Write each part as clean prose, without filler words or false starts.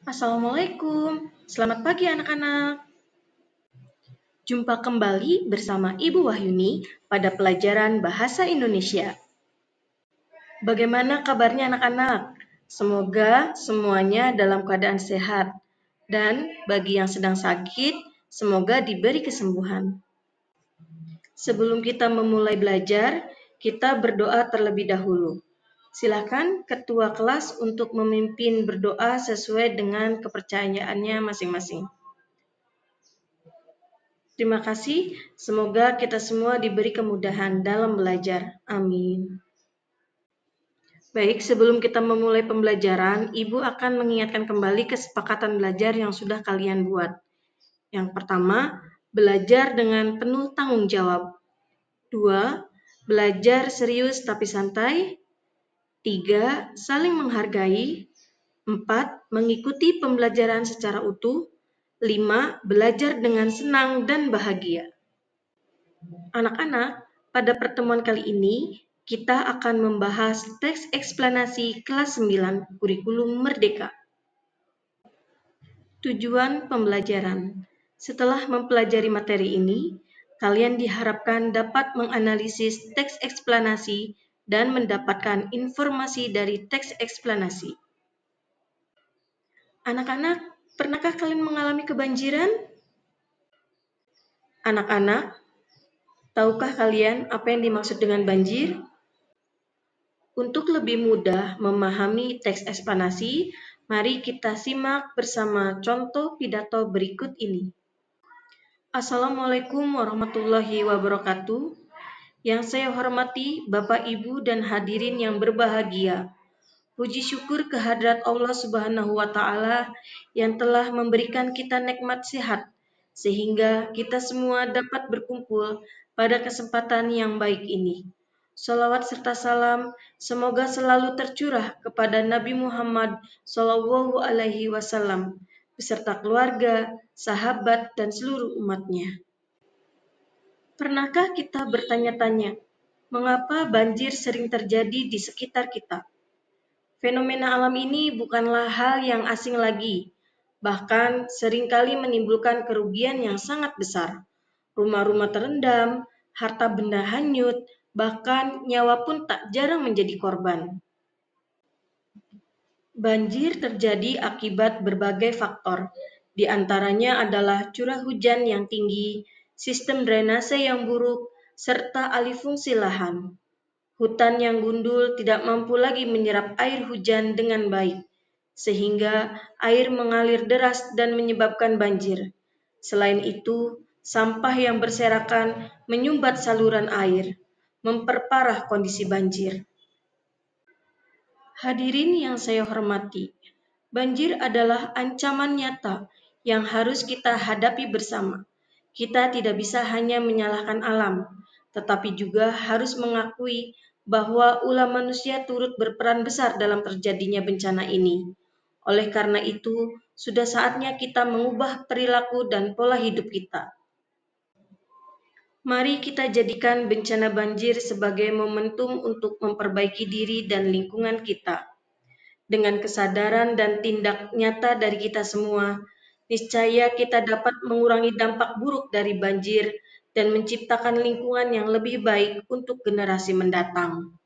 Assalamualaikum, selamat pagi anak-anak. Jumpa kembali bersama Ibu Wahyuni pada pelajaran Bahasa Indonesia. Bagaimana kabarnya anak-anak? Semoga semuanya dalam keadaan sehat. Dan bagi yang sedang sakit, semoga diberi kesembuhan. Sebelum kita memulai belajar, kita berdoa terlebih dahulu. Silakan ketua kelas untuk memimpin berdoa sesuai dengan kepercayaannya masing-masing. Terima kasih, semoga kita semua diberi kemudahan dalam belajar. Amin. Baik, sebelum kita memulai pembelajaran, Ibu akan mengingatkan kembali kesepakatan belajar yang sudah kalian buat. Yang pertama, belajar dengan penuh tanggung jawab. 2. Belajar serius tapi santai. 3. Saling menghargai. 4. Mengikuti pembelajaran secara utuh. 5. Belajar dengan senang dan bahagia. Anak-anak, pada pertemuan kali ini, kita akan membahas teks eksplanasi kelas 9 kurikulum Merdeka. Tujuan pembelajaran. Setelah mempelajari materi ini, kalian diharapkan dapat menganalisis teks eksplanasi dan mendapatkan informasi dari teks eksplanasi. Anak-anak, pernahkah kalian mengalami kebanjiran? Anak-anak, tahukah kalian apa yang dimaksud dengan banjir? Untuk lebih mudah memahami teks eksplanasi, mari kita simak bersama contoh pidato berikut ini. Assalamualaikum warahmatullahi wabarakatuh. Yang saya hormati Bapak, Ibu, dan hadirin yang berbahagia. Puji syukur kehadrat Allah Subhanahu wa Ta'ala yang telah memberikan kita nikmat sehat, sehingga kita semua dapat berkumpul pada kesempatan yang baik ini. Salawat serta salam semoga selalu tercurah kepada Nabi Muhammad SAW beserta keluarga, sahabat, dan seluruh umatnya. Pernahkah kita bertanya-tanya, mengapa banjir sering terjadi di sekitar kita? Fenomena alam ini bukanlah hal yang asing lagi, bahkan seringkali menimbulkan kerugian yang sangat besar. Rumah-rumah terendam, harta benda hanyut, bahkan nyawa pun tak jarang menjadi korban. Banjir terjadi akibat berbagai faktor, di antaranya adalah curah hujan yang tinggi, sistem drainase yang buruk, serta alih fungsi lahan. Hutan yang gundul tidak mampu lagi menyerap air hujan dengan baik, sehingga air mengalir deras dan menyebabkan banjir. Selain itu, sampah yang berserakan menyumbat saluran air, memperparah kondisi banjir. Hadirin yang saya hormati, banjir adalah ancaman nyata yang harus kita hadapi bersama. Kita tidak bisa hanya menyalahkan alam, tetapi juga harus mengakui bahwa ulah manusia turut berperan besar dalam terjadinya bencana ini. Oleh karena itu, sudah saatnya kita mengubah perilaku dan pola hidup kita. Mari kita jadikan bencana banjir sebagai momentum untuk memperbaiki diri dan lingkungan kita. Dengan kesadaran dan tindak nyata dari kita semua, niscaya kita dapat mengurangi dampak buruk dari banjir dan menciptakan lingkungan yang lebih baik untuk generasi mendatang.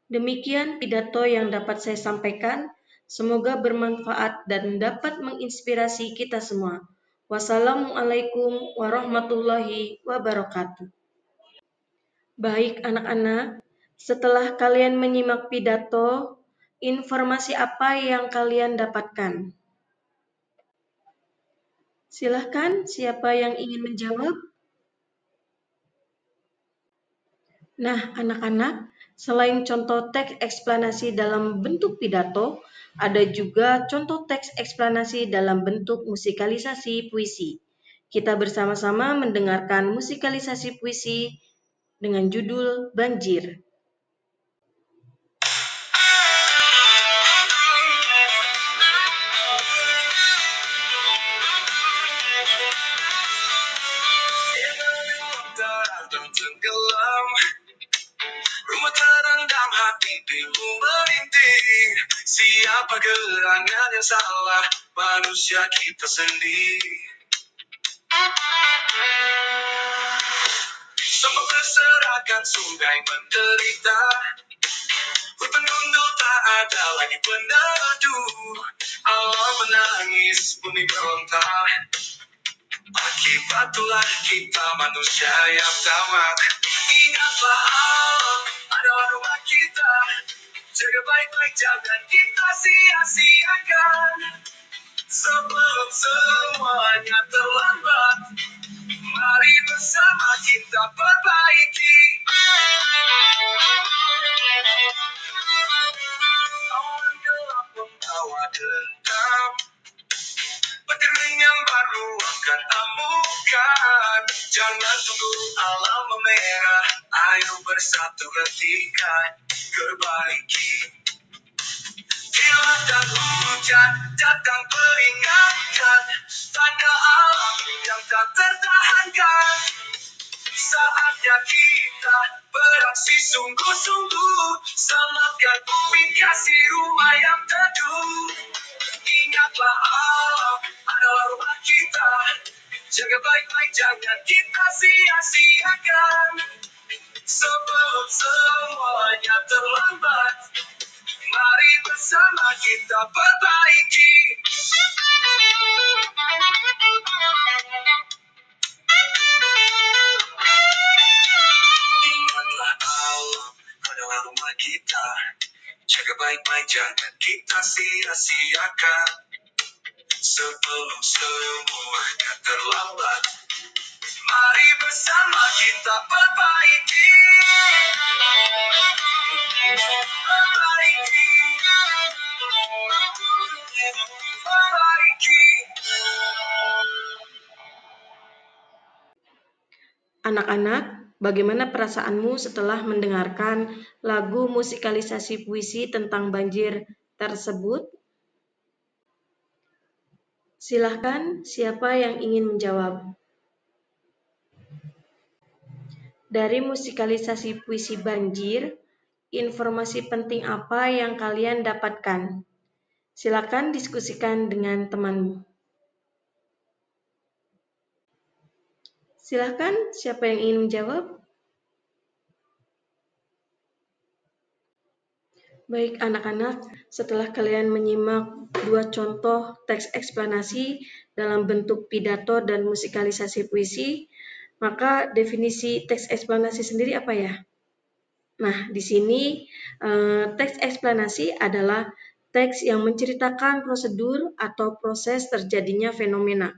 Demikian pidato yang dapat saya sampaikan. Semoga bermanfaat dan dapat menginspirasi kita semua. Wassalamualaikum warahmatullahi wabarakatuh. Baik anak-anak, setelah kalian menyimak pidato, informasi apa yang kalian dapatkan? Silahkan, siapa yang ingin menjawab? Nah, anak-anak, selain contoh teks eksplanasi dalam bentuk pidato, ada juga contoh teks eksplanasi dalam bentuk musikalisasi puisi. Kita bersama-sama mendengarkan musikalisasi puisi dengan judul Banjir. dan tenggelam. Rumah terendam, hati bingung merintih. Siapa gerangan yang salah? Manusia kita sendiri. Semua berserakan, sungai menderita. Hutan gundul tak ada lagi peneduh. Alam menangis, bumi berontak. Akibat ulah kita manusia yang tamak. Ingatlah alam adalah rumah kita. Jaga baik-baik, jangan kita sia-siakan. Sebelum semuanya terlambat, mari bersama kita perbaiki. Awan gelap membawa dendam, petir yang baru akan amukan. Jangan tunggu alam memerah, ayo bersatu hentikan, perbaiki. Bila dan hujan datang peringatkan, tanda alam yang tak tertahankan. Saatnya kita beraksi sungguh-sungguh, selamatkan bumi, kasih rumah yang teduh. Ingatlah alam adalah rumah kita. Jaga baik-baik, jangan kita sia-siakan. Sebelum semuanya terlambat, mari bersama kita perbaiki. Ingatlah alam adalah rumah kita. Jaga baik-baik, jangan kita sia-siakan. Sebelum semuanya terlambat, mari bersama kita perbaiki. Perbaiki. Perbaiki. Anak-anak, bagaimana perasaanmu setelah mendengarkan lagu musikalisasi puisi tentang banjir tersebut? Silahkan, siapa yang ingin menjawab? Dari musikalisasi puisi banjir, informasi penting apa yang kalian dapatkan? Silakan diskusikan dengan temanmu. Silakan, siapa yang ingin menjawab? Baik anak-anak, setelah kalian menyimak dua contoh teks eksplanasi dalam bentuk pidato dan musikalisasi puisi, maka definisi teks eksplanasi sendiri apa ya? Nah, di sini teks eksplanasi adalah teks yang menceritakan prosedur atau proses terjadinya fenomena,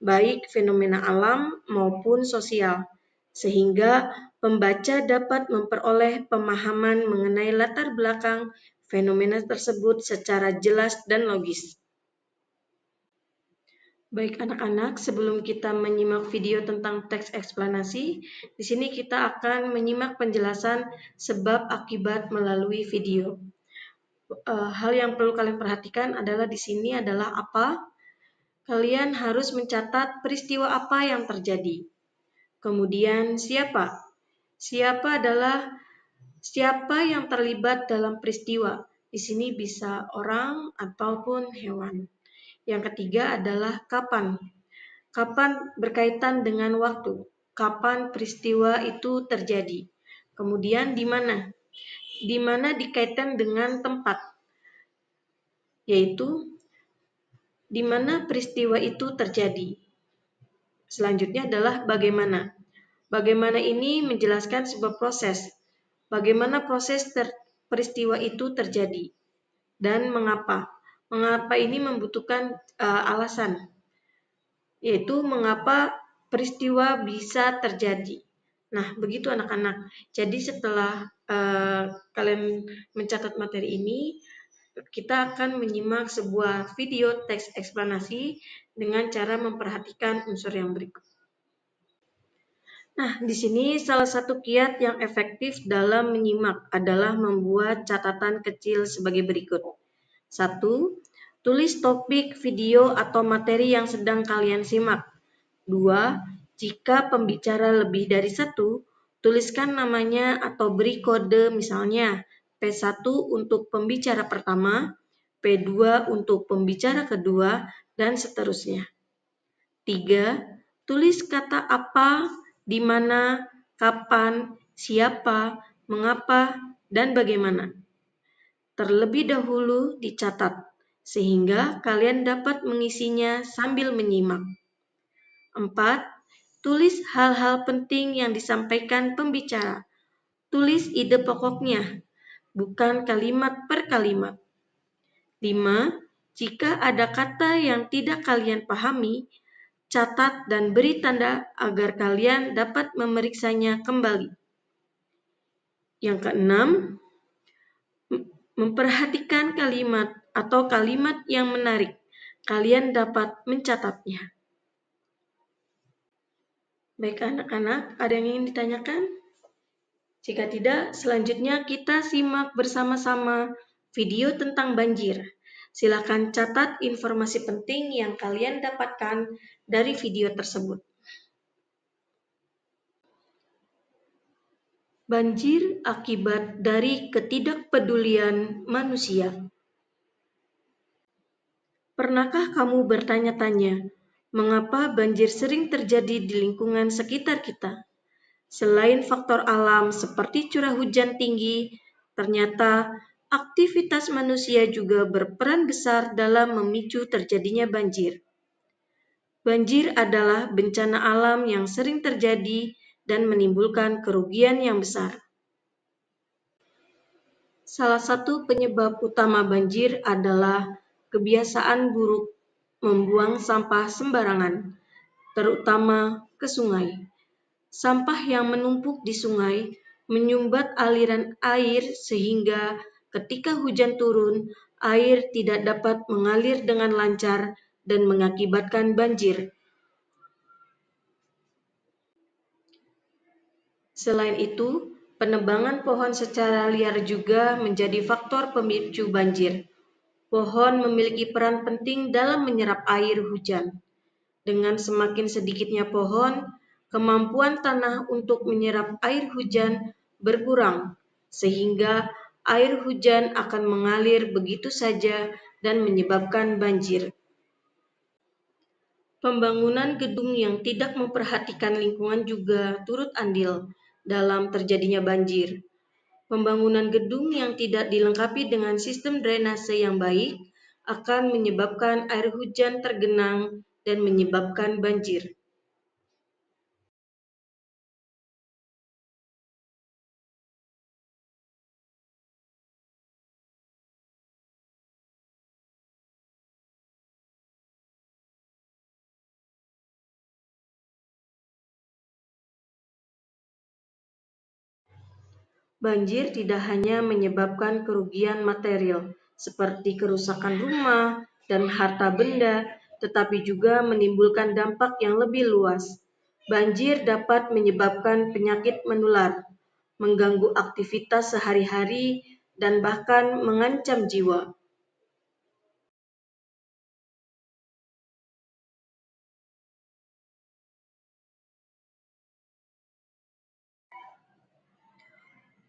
baik fenomena alam maupun sosial, sehingga pembaca dapat memperoleh pemahaman mengenai latar belakang fenomena tersebut secara jelas dan logis. Baik anak-anak, sebelum kita menyimak video tentang teks eksplanasi, di sini kita akan menyimak penjelasan sebab akibat melalui video. Hal yang perlu kalian perhatikan adalah di sini adalah apa? Kalian harus mencatat peristiwa apa yang terjadi. Kemudian siapa? Siapa adalah siapa yang terlibat dalam peristiwa. Di sini bisa orang ataupun hewan. Yang ketiga adalah kapan. Kapan berkaitan dengan waktu. Kapan peristiwa itu terjadi. Kemudian di mana? Di mana dikaitkan dengan tempat. Yaitu di mana peristiwa itu terjadi. Selanjutnya adalah bagaimana. Bagaimana ini menjelaskan sebuah proses. Bagaimana proses peristiwa itu terjadi. Dan mengapa. Mengapa ini membutuhkan alasan. Yaitu mengapa peristiwa bisa terjadi. Nah, begitu anak-anak. Jadi setelah kalian mencatat materi ini, kita akan menyimak sebuah video teks eksplanasi dengan cara memperhatikan unsur yang berikut. Nah, di sini salah satu kiat yang efektif dalam menyimak adalah membuat catatan kecil sebagai berikut. 1. Tulis topik video atau materi yang sedang kalian simak. 2. Jika pembicara lebih dari satu, tuliskan namanya atau beri kode, misalnya P1 untuk pembicara pertama, P2 untuk pembicara kedua, dan seterusnya. 3. Tulis kata apa, di mana, kapan, siapa, mengapa, dan bagaimana. Terlebih dahulu dicatat, sehingga kalian dapat mengisinya sambil menyimak. 4. Tulis hal-hal penting yang disampaikan pembicara. Tulis ide pokoknya, bukan kalimat per kalimat. 5. Jika ada kata yang tidak kalian pahami, catat dan beri tanda agar kalian dapat memeriksanya kembali. Yang keenam, memperhatikan kalimat atau kalimat yang menarik. Kalian dapat mencatatnya. Baik anak-anak, ada yang ingin ditanyakan? Jika tidak, selanjutnya kita simak bersama-sama video tentang banjir. Silakan catat informasi penting yang kalian dapatkan dari video tersebut. Banjir akibat dari ketidakpedulian manusia. Pernahkah kamu bertanya-tanya, mengapa banjir sering terjadi di lingkungan sekitar kita? Selain faktor alam seperti curah hujan tinggi, ternyata aktivitas manusia juga berperan besar dalam memicu terjadinya banjir. Banjir adalah bencana alam yang sering terjadi dan menimbulkan kerugian yang besar. Salah satu penyebab utama banjir adalah kebiasaan buruk membuang sampah sembarangan, terutama ke sungai. Sampah yang menumpuk di sungai menyumbat aliran air sehingga ketika hujan turun, air tidak dapat mengalir dengan lancar dan mengakibatkan banjir. Selain itu, penebangan pohon secara liar juga menjadi faktor pemicu banjir. Pohon memiliki peran penting dalam menyerap air hujan. Dengan semakin sedikitnya pohon, kemampuan tanah untuk menyerap air hujan berkurang, sehingga air hujan akan mengalir begitu saja dan menyebabkan banjir. Pembangunan gedung yang tidak memperhatikan lingkungan juga turut andil dalam terjadinya banjir. Pembangunan gedung yang tidak dilengkapi dengan sistem drainase yang baik akan menyebabkan air hujan tergenang dan menyebabkan banjir. Banjir tidak hanya menyebabkan kerugian material seperti kerusakan rumah dan harta benda, tetapi juga menimbulkan dampak yang lebih luas. Banjir dapat menyebabkan penyakit menular, mengganggu aktivitas sehari-hari, dan bahkan mengancam jiwa.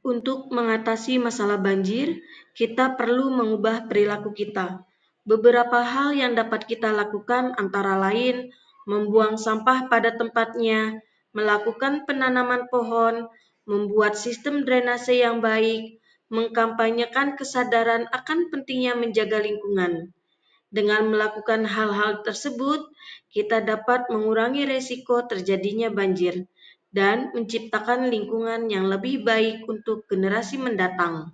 Untuk mengatasi masalah banjir, kita perlu mengubah perilaku kita. Beberapa hal yang dapat kita lakukan antara lain membuang sampah pada tempatnya, melakukan penanaman pohon, membuat sistem drainase yang baik, mengkampanyekan kesadaran akan pentingnya menjaga lingkungan. Dengan melakukan hal-hal tersebut, kita dapat mengurangi resiko terjadinya banjir dan menciptakan lingkungan yang lebih baik untuk generasi mendatang.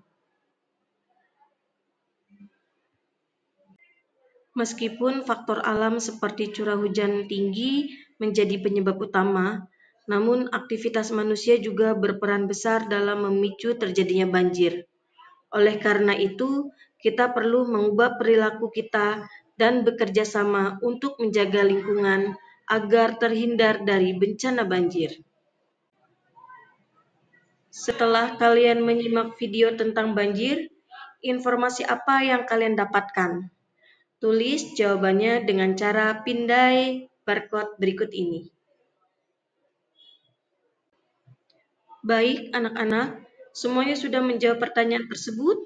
Meskipun faktor alam seperti curah hujan tinggi menjadi penyebab utama, namun aktivitas manusia juga berperan besar dalam memicu terjadinya banjir. Oleh karena itu, kita perlu mengubah perilaku kita dan bekerja sama untuk menjaga lingkungan agar terhindar dari bencana banjir. Setelah kalian menyimak video tentang banjir, informasi apa yang kalian dapatkan? Tulis jawabannya dengan cara pindai barcode berikut ini. Baik, anak-anak, semuanya sudah menjawab pertanyaan tersebut?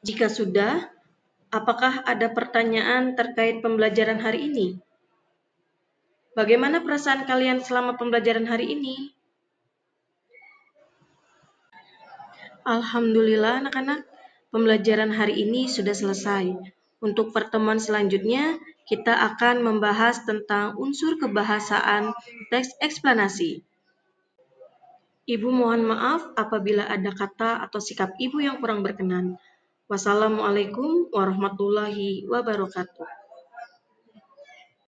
Jika sudah, apakah ada pertanyaan terkait pembelajaran hari ini? Bagaimana perasaan kalian selama pembelajaran hari ini? Alhamdulillah anak-anak, pembelajaran hari ini sudah selesai. Untuk pertemuan selanjutnya, kita akan membahas tentang unsur kebahasaan teks eksplanasi. Ibu mohon maaf apabila ada kata atau sikap ibu yang kurang berkenan. Wassalamualaikum warahmatullahi wabarakatuh.